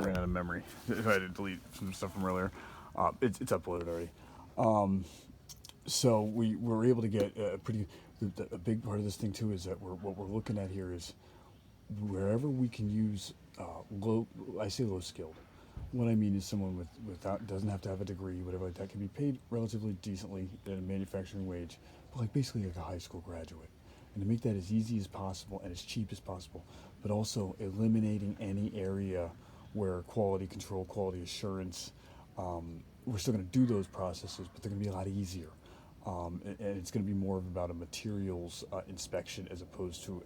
ran out of memory. I had to delete some stuff from earlier. It's uploaded already. So we were able to get a big part of this thing too is that what we're looking at here is wherever we can use I say low skilled. What I mean is someone without doesn't have to have a degree, whatever like that, can be paid relatively decently at a manufacturing wage, but like basically like a high school graduate. And to make that as easy as possible and as cheap as possible, but also eliminating any area where quality control, quality assurance, we're still going to do those processes, but they're going to be a lot easier. And it's going to be more about a materials inspection as opposed to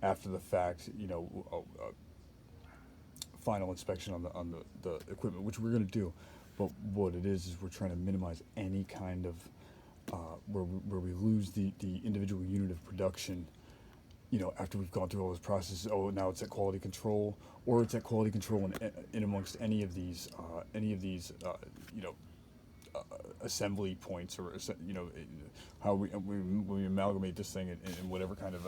after the fact, final inspection on the equipment, which we're going to do. But what it is we're trying to minimize any kind of where we lose the individual unit of production. After we've gone through all those processes, now it's at quality control, or it's at quality control in amongst any of these assembly points, or how we amalgamate this thing in whatever kind of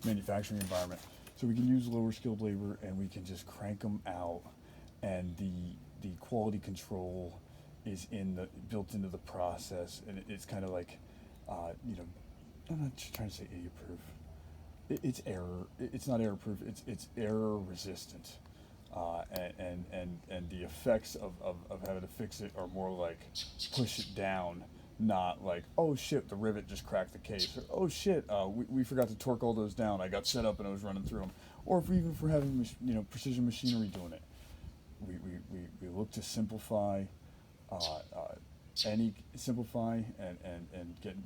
manufacturing environment. So we can use lower skilled labor, and we can just crank them out, and the quality control is built into the process, and it's kind of like, I'm not trying to say idiot proof. It's error. It's not error proof. It's error resistant, and the effects of having to fix it are more like push it down, not like, oh shit, the rivet just cracked the case, or oh shit, we forgot to torque all those down. I got set up and I was running through them, or even for having precision machinery doing it. We look to simplify, and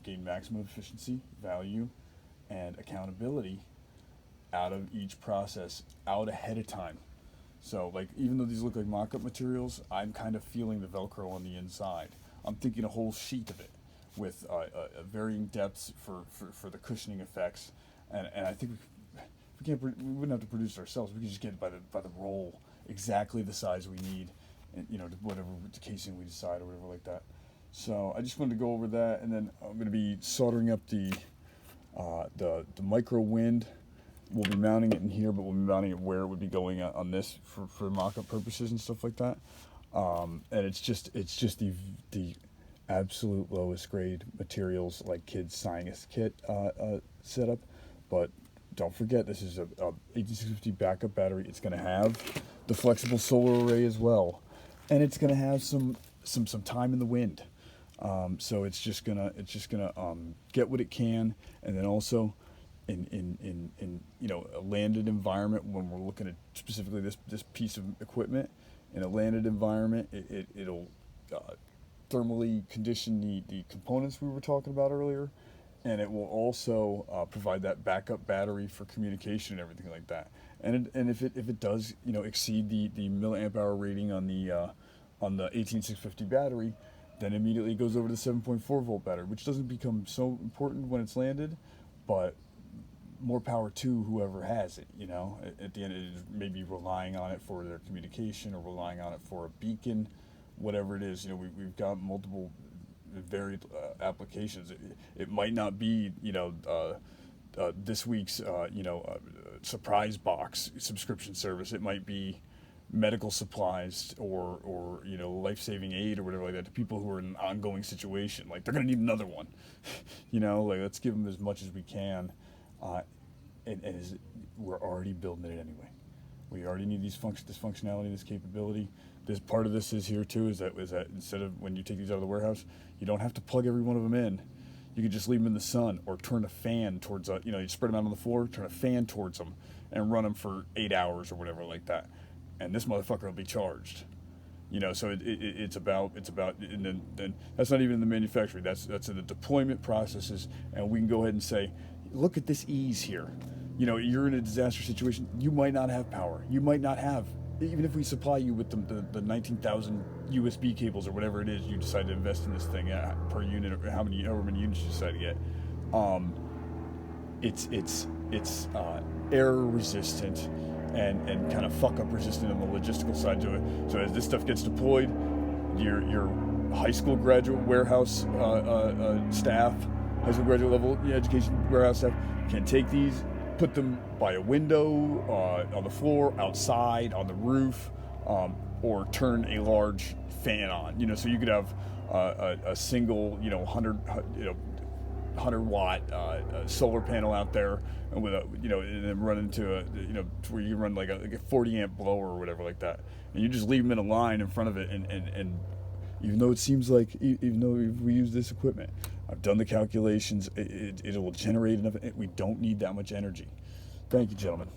gain maximum efficiency, value, and accountability out of each process out ahead of time. So like, even though these look like mock-up materials, I'm kind of feeling the Velcro on the inside. I'm thinking a whole sheet of it with varying depths for the cushioning effects, and I think we wouldn't have to produce it ourselves. We could just get it by the roll, exactly the size we need, and whatever the casing we decide or whatever like that. So I just wanted to go over that, and then I'm going to be soldering up the micro wind. We'll be mounting it in here, but we'll be mounting it where it would be going on this for mock-up purposes and stuff like that. And it's just the absolute lowest grade materials, like kids' science kit setup. But don't forget, this is a 18650 backup battery. It's going to have the flexible solar array as well, and it's going to have some time in the wind. So it's just gonna get what it can, and then also in a landed environment, when we're looking at specifically this piece of equipment in a landed environment, it'll thermally condition the components we were talking about earlier, and it will also provide that backup battery for communication and everything like that. And if it does exceed the milliamp hour rating on the 18650 battery, then immediately it goes over to the 7.4 volt battery, which doesn't become so important when it's landed, but more power to whoever has it. At the end, it is maybe relying on it for their communication or relying on it for a beacon, whatever it is. We've got multiple varied applications. It might not be this week's surprise box subscription service. It might be medical supplies or life-saving aid or whatever like that to people who are in an ongoing situation. Like, they're gonna need another one. Like, let's give them as much as we can, and we're already building it anyway. We already need this functionality, this capability. This part of this is here too, is that instead of when you take these out of the warehouse, you don't have to plug every one of them in. You can just leave them in the sun, or turn a fan towards you spread them out on the floor, turn a fan towards them, and run them for 8 hours or whatever like that. And this motherfucker will be charged. So it's about, and then that's not even in the manufacturing. That's in the deployment processes, and we can go ahead and say, look at this ease here. You're in a disaster situation. You might not have power. You might not have, even if we supply you with the 19,000 USB cables or whatever it is you decide to invest in this thing per unit, or however many units you decide to get. It's error resistant and kind of fuck up resistant on the logistical side to it. So as this stuff gets deployed, your high school graduate warehouse staff, high school graduate level education warehouse staff can take these, put them by a window, on the floor, outside, on the roof, or turn a large fan on. So you could have a single, 100 watt solar panel out there, and with and then run into where you run like a 40 amp blower or whatever like that, and you just leave them in a line in front of it, and even though it seems like, even though we use this equipment, I've done the calculations, it will generate enough. We don't need that much energy. Thank you, gentlemen.